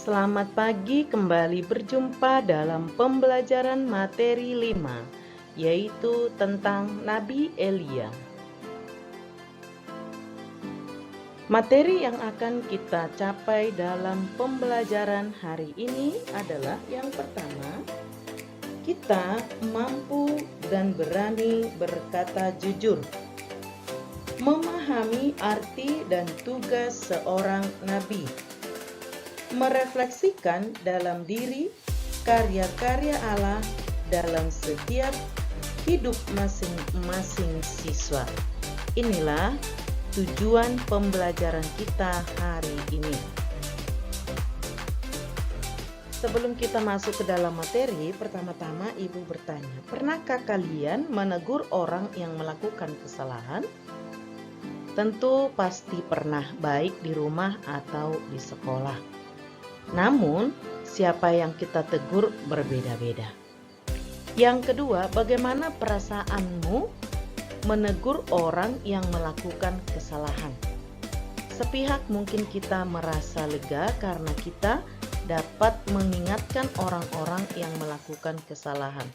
Selamat pagi, kembali berjumpa dalam pembelajaran materi 5, yaitu tentang Nabi Elia. Materi yang akan kita capai dalam pembelajaran hari ini adalah yang pertama, kita mampu dan berani berkata jujur. Memahami arti dan tugas seorang nabi. Merefleksikan dalam diri karya-karya Allah dalam setiap hidup masing-masing siswa. Inilah tujuan pembelajaran kita hari ini. Sebelum kita masuk ke dalam materi, pertama-tama Ibu bertanya, pernahkah kalian menegur orang yang melakukan kesalahan? Tentu pasti pernah, baik di rumah atau di sekolah. Namun, siapa yang kita tegur berbeda-beda. Yang kedua, bagaimana perasaanmu menegur orang yang melakukan kesalahan? Sepihak mungkin kita merasa lega karena kita dapat mengingatkan orang-orang yang melakukan kesalahan.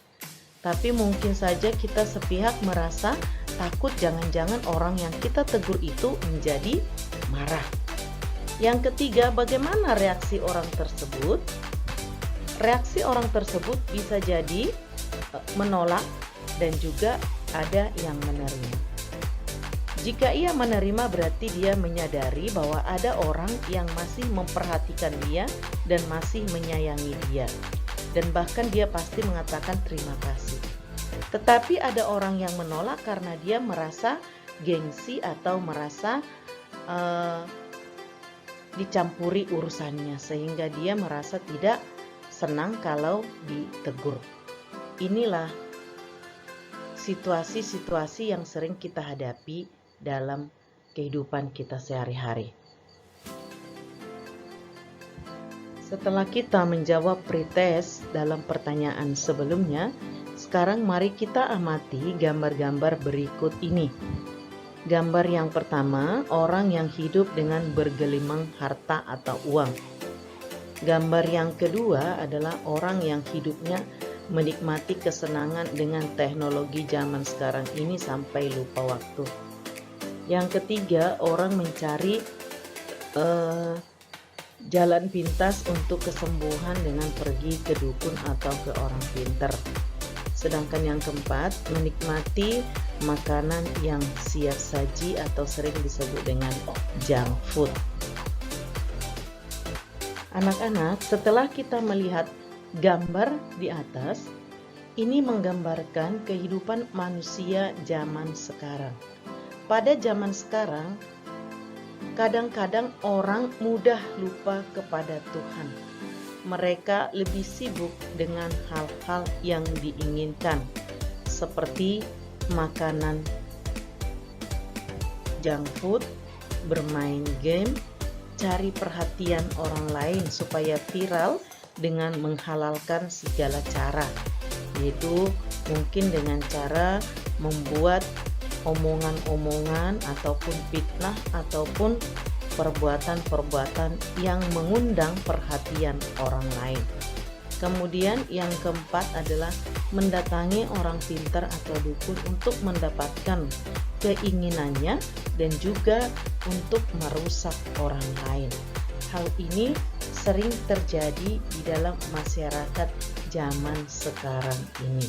Tapi mungkin saja kita sepihak merasa takut jangan-jangan orang yang kita tegur itu menjadi marah. Yang ketiga, bagaimana reaksi orang tersebut? Reaksi orang tersebut bisa jadi menolak dan juga ada yang menerima. Jika ia menerima, berarti dia menyadari bahwa ada orang yang masih memperhatikan dia dan masih menyayangi dia. Dan bahkan dia pasti mengatakan terima kasih. Tetapi ada orang yang menolak karena dia merasa gengsi atau merasa dicampuri urusannya, sehingga dia merasa tidak senang kalau ditegur. Inilah situasi-situasi yang sering kita hadapi dalam kehidupan kita sehari-hari. Setelah kita menjawab pretest dalam pertanyaan sebelumnya, sekarang mari kita amati gambar-gambar berikut ini. Gambar yang pertama, orang yang hidup dengan bergelimang harta atau uang. Gambar yang kedua adalah orang yang hidupnya menikmati kesenangan dengan teknologi zaman sekarang ini sampai lupa waktu. Yang ketiga, orang mencari jalan pintas untuk kesembuhan dengan pergi ke dukun atau ke orang pintar. Sedangkan yang keempat, menikmati makanan yang siap saji atau sering disebut dengan junk food. Anak-anak, setelah kita melihat gambar di atas, ini menggambarkan kehidupan manusia zaman sekarang. Pada zaman sekarang, kadang-kadang orang mudah lupa kepada Tuhan. Mereka lebih sibuk dengan hal-hal yang diinginkan, seperti makanan junk food, bermain game, cari perhatian orang lain supaya viral dengan menghalalkan segala cara, yaitu mungkin dengan cara membuat omongan-omongan ataupun fitnah ataupun perbuatan-perbuatan yang mengundang perhatian orang lain. Kemudian yang keempat adalah mendatangi orang pintar atau dukun untuk mendapatkan keinginannya dan juga untuk merusak orang lain. Hal ini sering terjadi di dalam masyarakat zaman sekarang ini.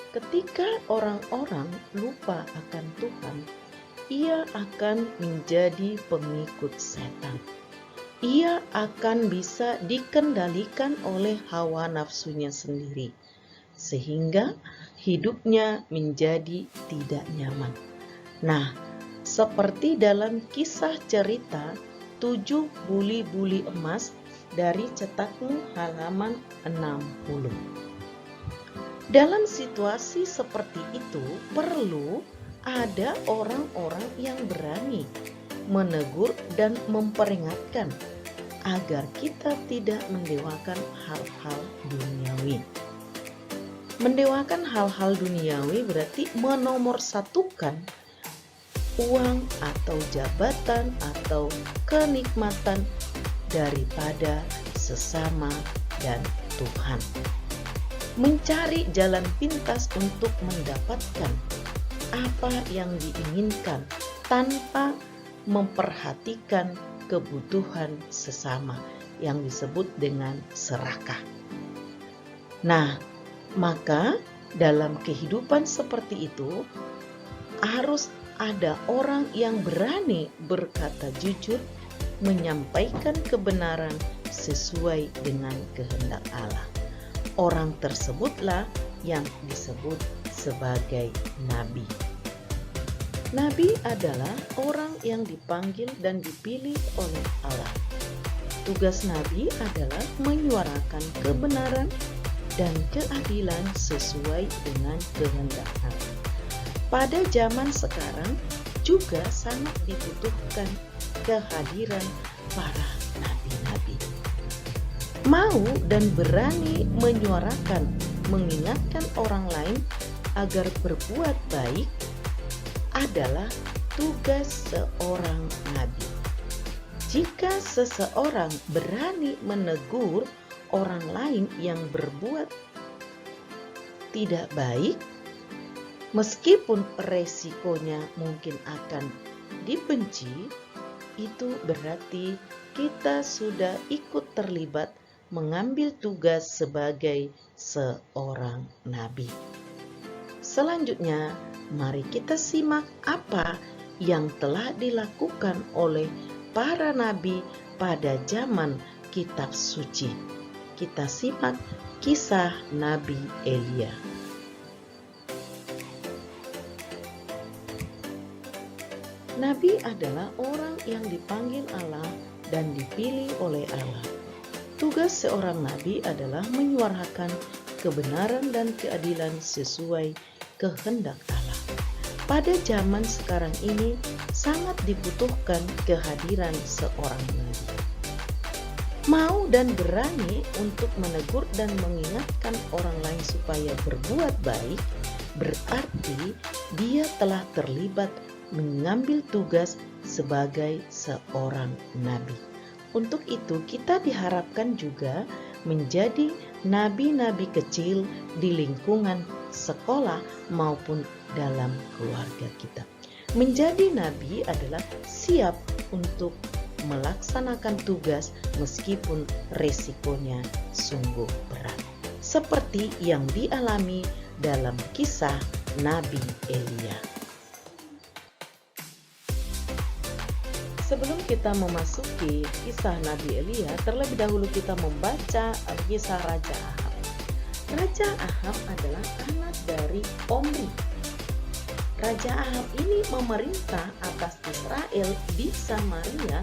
Ketika orang-orang lupa akan Tuhan, ia akan menjadi pengikut setan. Ia akan bisa dikendalikan oleh hawa nafsunya sendiri, sehingga hidupnya menjadi tidak nyaman. Nah, seperti dalam kisah cerita 7 buli-buli emas dari Cetakmu halaman 60. Dalam situasi seperti itu, perlu ada orang-orang yang berani menegur dan memperingatkan agar kita tidak mendewakan hal-hal duniawi. Mendewakan hal-hal duniawi berarti menomorsatukan uang atau jabatan atau kenikmatan daripada sesama dan Tuhan. Mencari jalan pintas untuk mendapatkan apa yang diinginkan tanpa memperhatikan kebutuhan sesama yang disebut dengan serakah. Nah, maka dalam kehidupan seperti itu harus ada orang yang berani berkata jujur, menyampaikan kebenaran sesuai dengan kehendak Allah. Orang tersebutlah yang disebut sebagai nabi. Nabi adalah orang yang dipanggil dan dipilih oleh Allah. Tugas nabi adalah menyuarakan kebenaran dan keadilan sesuai dengan kehendak Allah. Pada zaman sekarang juga sangat dibutuhkan kehadiran para nabi-nabi. Mau dan berani menyuarakan, mengingatkan orang lain agar berbuat baik adalah tugas seorang nabi. Jika seseorang berani menegur orang lain yang berbuat tidak baik, meskipun resikonya mungkin akan dibenci, itu berarti kita sudah ikut terlibat mengambil tugas sebagai seorang nabi. Selanjutnya, mari kita simak apa yang telah dilakukan oleh para nabi pada zaman kitab suci. Kita simak kisah Nabi Elia. Nabi adalah orang yang dipanggil Allah dan dipilih oleh Allah. Tugas seorang nabi adalah menyuarakan kebenaran dan keadilan sesuai kehendak Allah. Pada zaman sekarang ini sangat dibutuhkan kehadiran seorang nabi. Mau dan berani untuk menegur dan mengingatkan orang lain supaya berbuat baik, berarti dia telah terlibat mengambil tugas sebagai seorang nabi. Untuk itu kita diharapkan juga menjadi nabi-nabi kecil di lingkungan sekolah maupun dalam keluarga kita. Menjadi nabi adalah siap untuk melaksanakan tugas meskipun resikonya sungguh berat. Seperti yang dialami dalam kisah Nabi Elia. Sebelum kita memasuki kisah Nabi Elia, terlebih dahulu kita membaca kisah Raja Ahab. Raja Ahab adalah anak dari Omri. Raja Ahab ini memerintah atas Israel di Samaria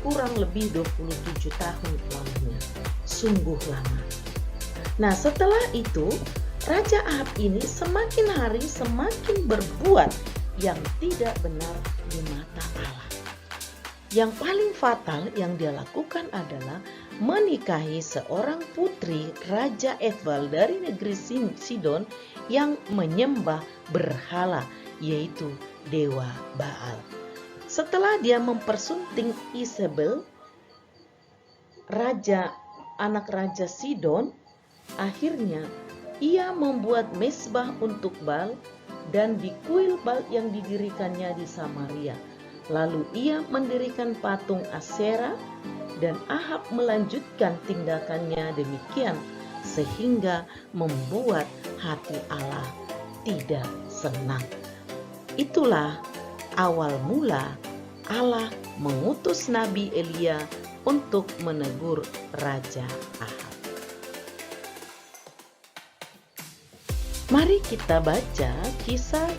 kurang lebih 27 tahun lamanya. Sungguh lama. Nah, setelah itu Raja Ahab ini semakin hari semakin berbuat yang tidak benar di mata Allah. Yang paling fatal yang dia lakukan adalah menikahi seorang putri Raja Ethbal dari negeri Sidon yang menyembah berhala, yaitu dewa Baal. Setelah dia mempersunting Isabel, anak Raja Sidon, akhirnya ia membuat mezbah untuk Baal dan di kuil Baal yang didirikannya di Samaria. Lalu ia mendirikan patung Asyera dan Ahab melanjutkan tindakannya demikian sehingga membuat hati Allah tidak senang. Itulah awal mula Allah mengutus Nabi Elia untuk menegur Raja Ahab. Mari kita baca kisah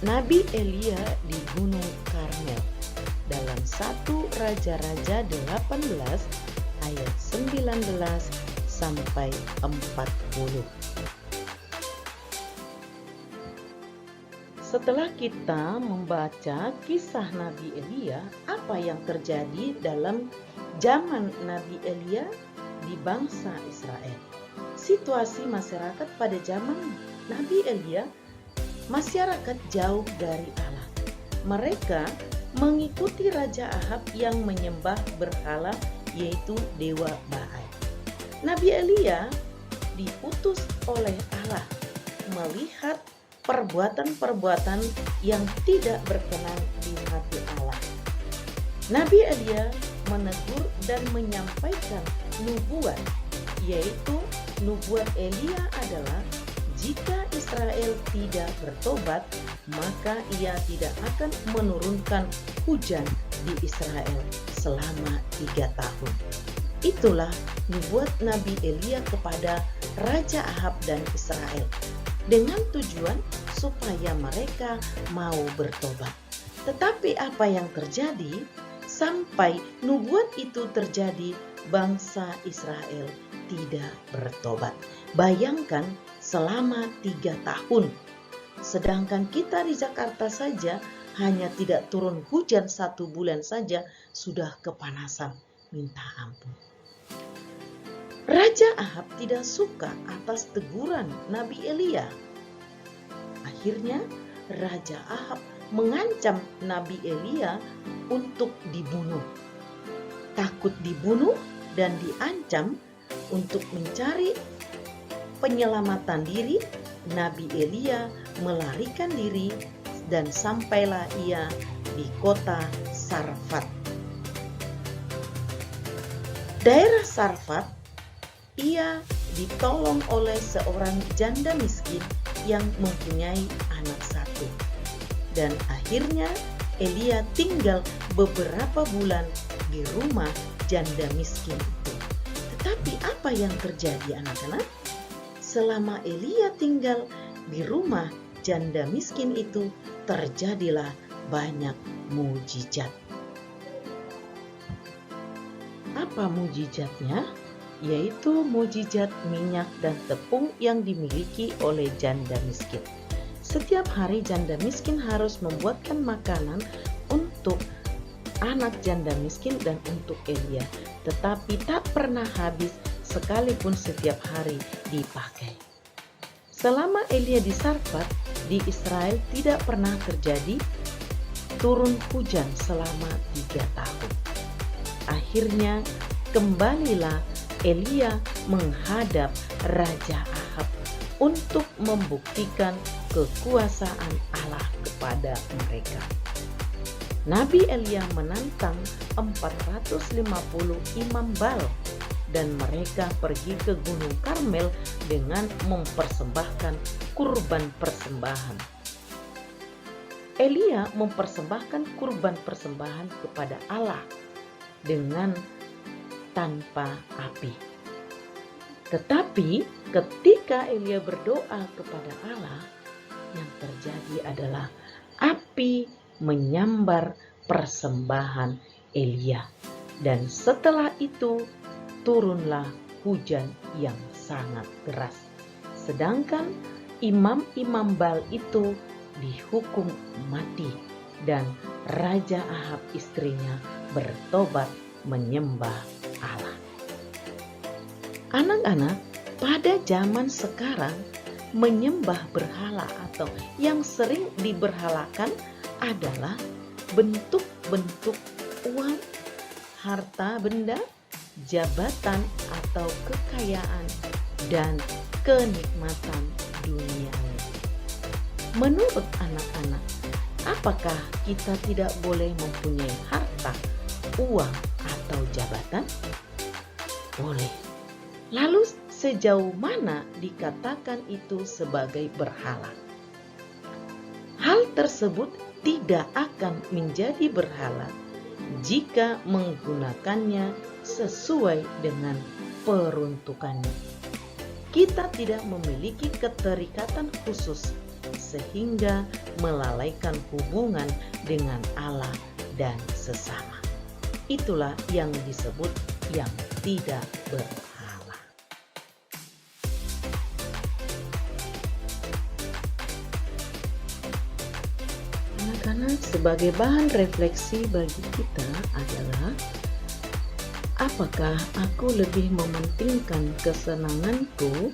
Nabi Elia di Gunung Karmel dalam 1 Raja-Raja 18 ayat 19 sampai 40. Setelah kita membaca kisah Nabi Elia, apa yang terjadi dalam zaman Nabi Elia di bangsa Israel? Situasi masyarakat pada zaman Nabi Elia, masyarakat jauh dari Allah. Mereka mengikuti Raja Ahab yang menyembah berhala, yaitu dewa Baal. Nabi Elia diutus oleh Allah melihat perbuatan-perbuatan yang tidak berkenan di hati Allah. Nabi Elia menegur dan menyampaikan nubuat, yaitu nubuat Elia adalah jika Israel tidak bertobat, maka ia tidak akan menurunkan hujan di Israel selama 3 tahun. Itulah nubuat Nabi Elia kepada Raja Ahab dan Israel, dengan tujuan supaya mereka mau bertobat. Tetapi apa yang terjadi? Sampai nubuat itu terjadi, bangsa Israel tidak bertobat. Bayangkan selama 3 tahun. Sedangkan kita di Jakarta saja hanya tidak turun hujan 1 bulan saja sudah kepanasan, minta ampun. Raja Ahab tidak suka atas teguran Nabi Elia. Akhirnya Raja Ahab mengancam Nabi Elia untuk dibunuh. Takut dibunuh dan diancam untuk mencari penyelamatan diri, Nabi Elia melarikan diri dan sampailah ia di kota Sarfat. Daerah Sarfat, ia ditolong oleh seorang janda miskin yang mempunyai anak 1. Dan akhirnya Elia tinggal beberapa bulan di rumah janda miskin itu. Tetapi apa yang terjadi, anak-anak? Selama Elia tinggal di rumah janda miskin itu, terjadilah banyak mujizat. Apa mujizatnya? Yaitu mujizat minyak dan tepung yang dimiliki oleh janda miskin. Setiap hari janda miskin harus membuatkan makanan untuk anak janda miskin dan untuk Elia, tetapi tak pernah habis sekalipun setiap hari dipakai. Selama Elia di Sarfat, di Israel tidak pernah terjadi turun hujan selama 3 tahun. Akhirnya kembalilah Elia menghadap Raja Ahab untuk membuktikan kekuasaan Allah kepada mereka. Nabi Elia menantang 450 imam Baal dan mereka pergi ke Gunung Karmel dengan mempersembahkan kurban persembahan. Elia mempersembahkan kurban persembahan kepada Allah dengan tanpa api. Tetapi ketika Elia berdoa kepada Allah, yang terjadi adalah api menyambar persembahan Elia. Dan setelah itu turunlah hujan yang sangat deras. Sedangkan imam-imam Baal itu dihukum mati dan Raja Ahab istrinya bertobat menyembah Allah. Anak-anak, pada zaman sekarang menyembah berhala atau yang sering diberhalakan adalah bentuk-bentuk uang, harta benda, jabatan atau kekayaan, dan kenikmatan duniawi. Menurut anak-anak, apakah kita tidak boleh mempunyai harta, uang, atau jabatan? Boleh. Lalu sejauh mana dikatakan itu sebagai berhala? Hal tersebut tidak akan menjadi berhala jika menggunakannya sesuai dengan peruntukannya. Kita tidak memiliki keterikatan khusus sehingga melalaikan hubungan dengan Allah dan sesama. Itulah yang disebut yang tidak berhala. Anak-anak, sebagai bahan refleksi bagi kita adalah, apakah aku lebih mementingkan kesenanganku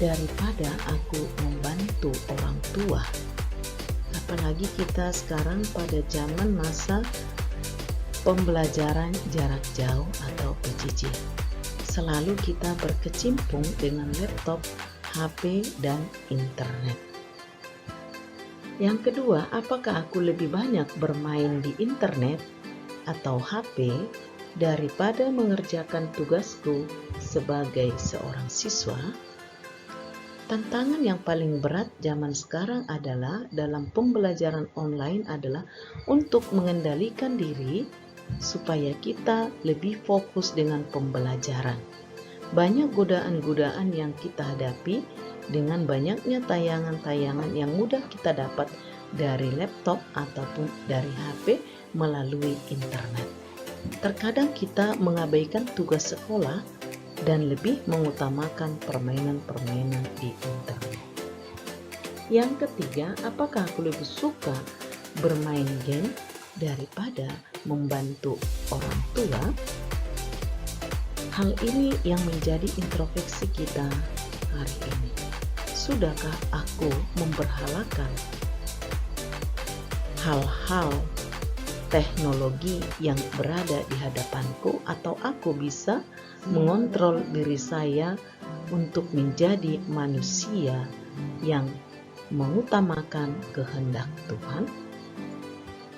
daripada aku membantu orang tua? apalagi kita sekarang pada zaman masa pembelajaran jarak jauh atau PJJ. Selalu kita berkecimpung dengan laptop, HP, dan internet. Yang kedua, apakah aku lebih banyak bermain di internet atau HP daripada mengerjakan tugasku sebagai seorang siswa? Tantangan yang paling berat zaman sekarang adalah dalam pembelajaran online adalah untuk mengendalikan diri supaya kita lebih fokus dengan pembelajaran. Banyak godaan-godaan yang kita hadapi dengan banyaknya tayangan-tayangan yang mudah kita dapat dari laptop ataupun dari HP melalui internet. Terkadang kita mengabaikan tugas sekolah dan lebih mengutamakan permainan-permainan di internet. Yang ketiga, apakah aku lebih suka bermain game daripada membantu orang tua? Hal ini yang menjadi introspeksi kita hari ini. Sudahkah aku memberhalakan hal-hal teknologi yang berada di hadapanku, atau aku bisa mengontrol diri saya untuk menjadi manusia yang mengutamakan kehendak Tuhan?